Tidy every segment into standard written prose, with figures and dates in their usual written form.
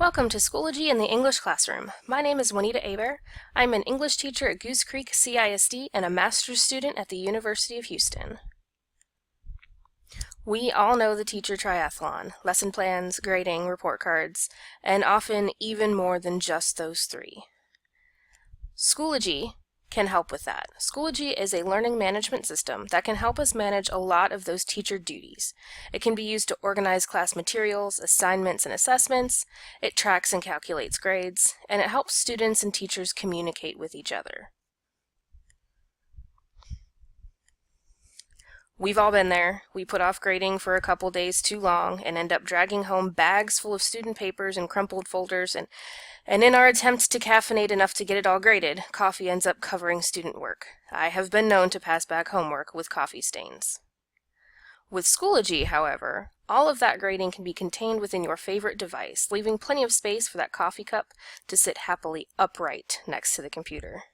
Welcome to Schoology in the English Classroom. My name is Juanita Aber. I'm an English teacher at Goose Creek CISD and a master's student at the University of Houston. We all know the teacher triathlon: lesson plans, grading, report cards, and often even more than just those three. Schoology can help with that. Schoology is a learning management system that can help us manage a lot of those teacher duties. It can be used to organize class materials, assignments, and assessments. It tracks and calculates grades, and it helps students and teachers communicate with each other. We've all been there. We put off grading for a couple days too long and end up dragging home bags full of student papers and crumpled folders, and in our attempt to caffeinate enough to get it all graded, coffee ends up covering student work. I have been known to pass back homework with coffee stains. With Schoology, however, all of that grading can be contained within your favorite device, leaving plenty of space for that coffee cup to sit happily upright next to the computer.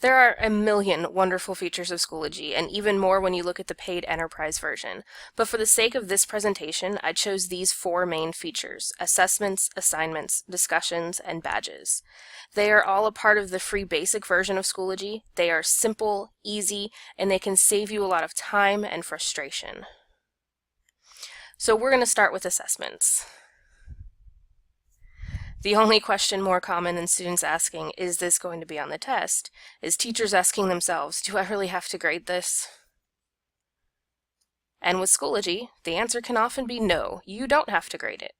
There are a million wonderful features of Schoology, and even more when you look at the paid enterprise version. But for the sake of this presentation, I chose these four main features: assessments, assignments, discussions, and badges. They are all a part of the free basic version of Schoology. They are simple, easy, and they can save you a lot of time and frustration. So we're going to start with assessments. The only question more common than students asking, "Is this going to be on the test?" is teachers asking themselves, "Do I really have to grade this?" And with Schoology, the answer can often be no, you don't have to grade it.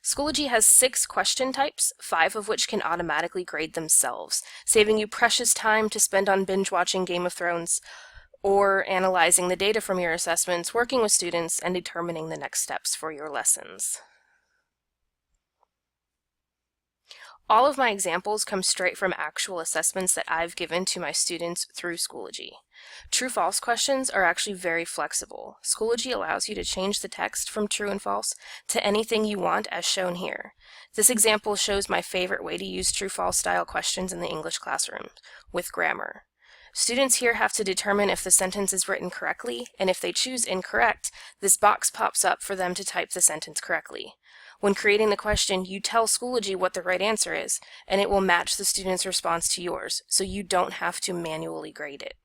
Schoology has 6 question types, 5 of which can automatically grade themselves, saving you precious time to spend on binge-watching Game of Thrones or analyzing the data from your assessments, working with students, and determining the next steps for your lessons. All of my examples come straight from actual assessments that I've given to my students through Schoology. True-false questions are actually very flexible. Schoology allows you to change the text from true and false to anything you want, as shown here. This example shows my favorite way to use true-false style questions in the English classroom, with grammar. Students here have to determine if the sentence is written correctly, and if they choose incorrect, this box pops up for them to type the sentence correctly. When creating the question, you tell Schoology what the right answer is, and it will match the student's response to yours, so you don't have to manually grade it.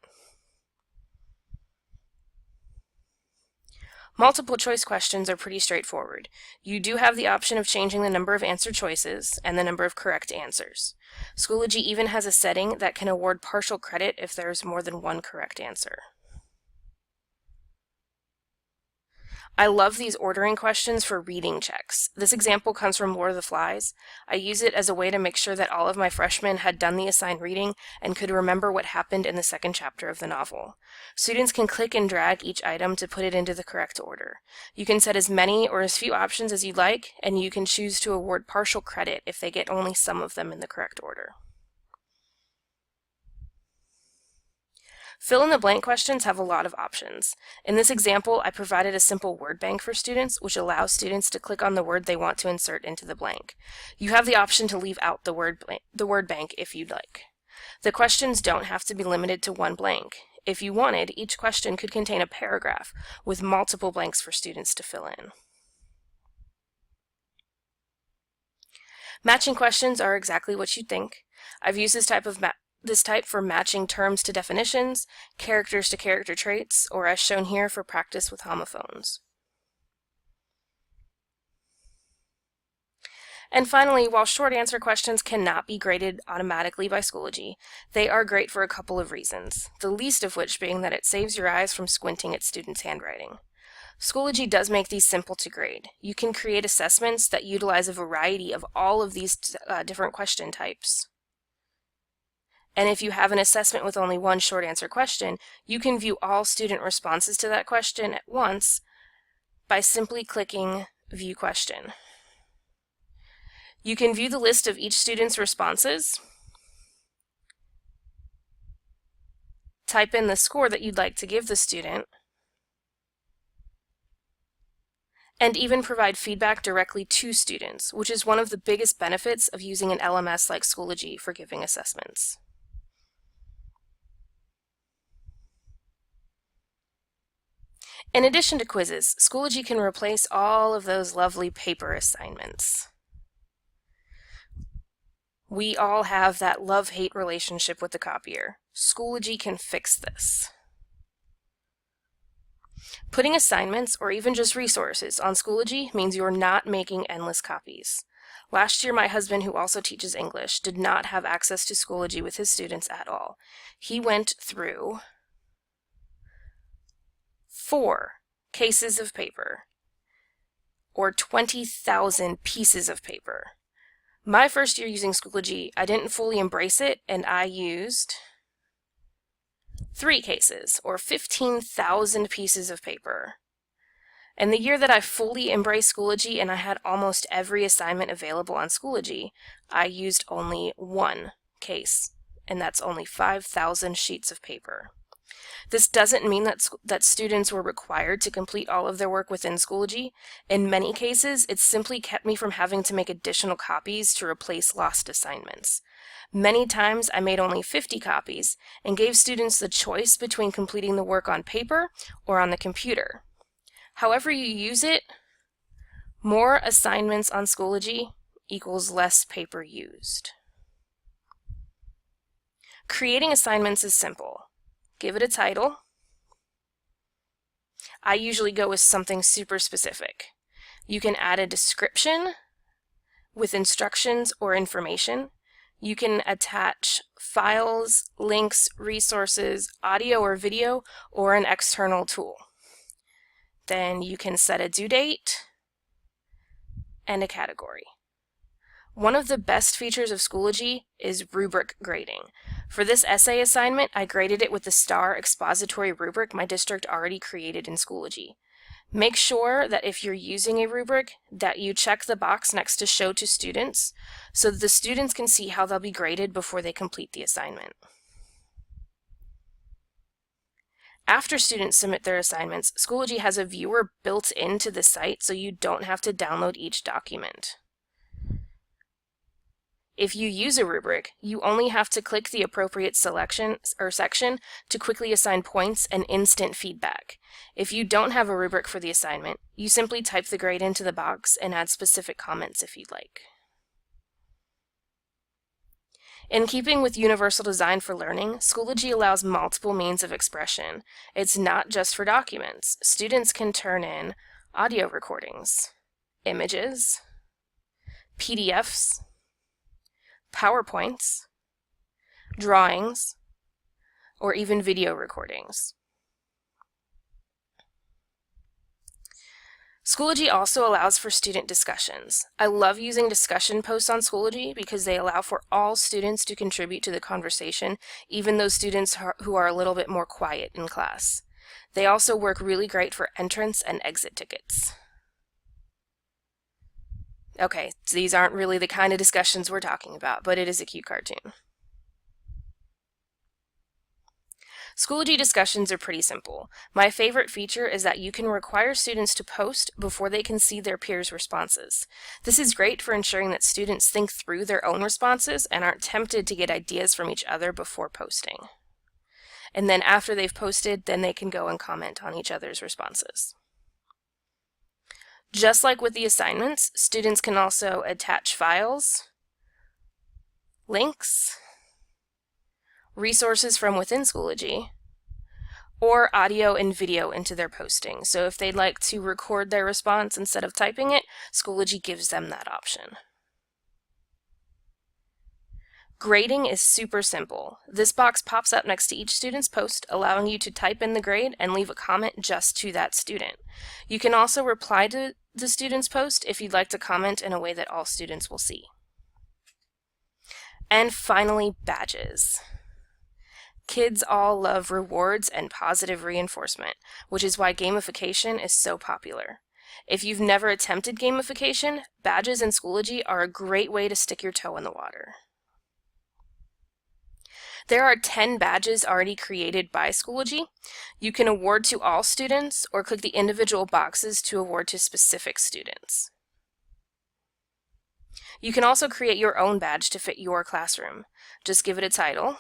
Multiple choice questions are pretty straightforward. You do have the option of changing the number of answer choices and the number of correct answers. Schoology even has a setting that can award partial credit if there is more than one correct answer. I love these ordering questions for reading checks. This example comes from Lord of the Flies. I use it as a way to make sure that all of my freshmen had done the assigned reading and could remember what happened in the second chapter of the novel. Students can click and drag each item to put it into the correct order. You can set as many or as few options as you'd like, and you can choose to award partial credit if they get only some of them in the correct order. Fill-in-the-blank questions have a lot of options. In this example, I provided a simple word bank for students, which allows students to click on the word they want to insert into the blank. You have the option to leave out the word bank if you'd like. The questions don't have to be limited to one blank. If you wanted, each question could contain a paragraph with multiple blanks for students to fill in. Matching questions are exactly what you'd think. I've used this type for matching terms to definitions, characters to character traits, or as shown here for practice with homophones. And finally, while short answer questions cannot be graded automatically by Schoology, they are great for a couple of reasons, the least of which being that it saves your eyes from squinting at students' handwriting. Schoology does make these simple to grade. You can create assessments that utilize a variety of all of these different question types. And if you have an assessment with only one short answer question, you can view all student responses to that question at once by simply clicking View Question. You can view the list of each student's responses, type in the score that you'd like to give the student, and even provide feedback directly to students, which is one of the biggest benefits of using an LMS like Schoology for giving assessments. In addition to quizzes, Schoology can replace all of those lovely paper assignments. We all have that love-hate relationship with the copier. Schoology can fix this. Putting assignments, or even just resources, on Schoology means you're not making endless copies. Last year, my husband, who also teaches English, did not have access to Schoology with his students at all. He went through 4 cases of paper, or 20,000 pieces of paper. My first year using Schoology, I didn't fully embrace it, and I used 3 cases, or 15,000 pieces of paper. And the year that I fully embraced Schoology and I had almost every assignment available on Schoology, I used only 1 case, and that's only 5,000 sheets of paper. This doesn't mean that students were required to complete all of their work within Schoology. In many cases, it simply kept me from having to make additional copies to replace lost assignments. Many times I made only 50 copies and gave students the choice between completing the work on paper or on the computer. However you use it, more assignments on Schoology equals less paper used. Creating assignments is simple. Give it a title. I usually go with something super specific. You can add a description with instructions or information. You can attach files, links, resources, audio or video, or an external tool. Then you can set a due date and a category. One of the best features of Schoology is rubric grading. For this essay assignment, I graded it with the STAR expository rubric my district already created in Schoology. Make sure that if you're using a rubric, that you check the box next to Show to Students, so that the students can see how they'll be graded before they complete the assignment. After students submit their assignments, Schoology has a viewer built into the site so you don't have to download each document. If you use a rubric, you only have to click the appropriate selection or section to quickly assign points and instant feedback. If you don't have a rubric for the assignment, you simply type the grade into the box and add specific comments if you'd like. In keeping with universal design for learning, Schoology allows multiple means of expression. It's not just for documents. Students can turn in audio recordings, images, PDFs, PowerPoints, drawings, or even video recordings. Schoology also allows for student discussions. I love using discussion posts on Schoology because they allow for all students to contribute to the conversation, even those students who are a little bit more quiet in class. They also work really great for entrance and exit tickets. Okay, so these aren't really the kind of discussions we're talking about, but it is a cute cartoon. Schoology discussions are pretty simple. My favorite feature is that you can require students to post before they can see their peers' responses. This is great for ensuring that students think through their own responses and aren't tempted to get ideas from each other before posting. And then after they've posted, then they can go and comment on each other's responses. Just like with the assignments, students can also attach files, links, resources from within Schoology, or audio and video into their posting. So if they'd like to record their response instead of typing it, Schoology gives them that option. Grading is super simple. This box pops up next to each student's post, allowing you to type in the grade and leave a comment just to that student. You can also reply to the student's post if you'd like to comment in a way that all students will see. And finally, badges. Kids all love rewards and positive reinforcement, which is why gamification is so popular. If you've never attempted gamification, badges in Schoology are a great way to stick your toe in the water. There are 10 badges already created by Schoology. You can award to all students or click the individual boxes to award to specific students. You can also create your own badge to fit your classroom. Just give it a title,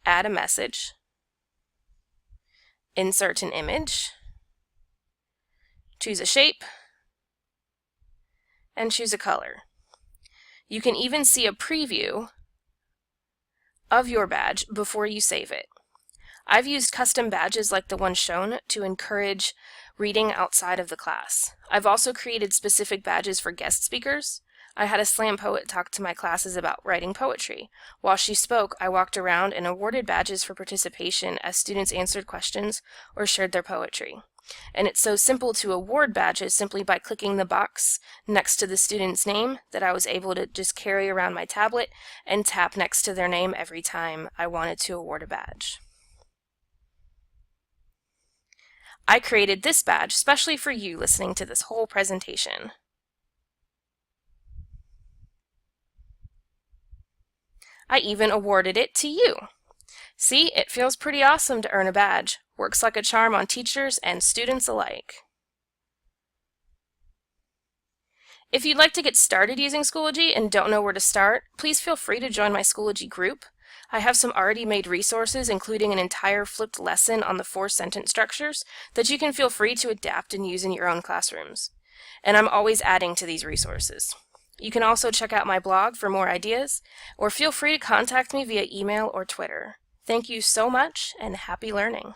add a message, insert an image, choose a shape, and choose a color. You can even see a preview of your badge before you save it. I've used custom badges like the one shown to encourage reading outside of the class. I've also created specific badges for guest speakers. I had a slam poet talk to my classes about writing poetry. While she spoke, I walked around and awarded badges for participation as students answered questions or shared their poetry. And it's so simple to award badges simply by clicking the box next to the student's name that I was able to just carry around my tablet and tap next to their name every time I wanted to award a badge. I created this badge specially for you listening to this whole presentation. I even awarded it to you. See, it feels pretty awesome to earn a badge. Works like a charm on teachers and students alike. If you'd like to get started using Schoology and don't know where to start, please feel free to join my Schoology group. I have some already made resources, including an entire flipped lesson on the 4 sentence structures that you can feel free to adapt and use in your own classrooms. And I'm always adding to these resources. You can also check out my blog for more ideas, or feel free to contact me via email or Twitter. Thank you so much, and happy learning!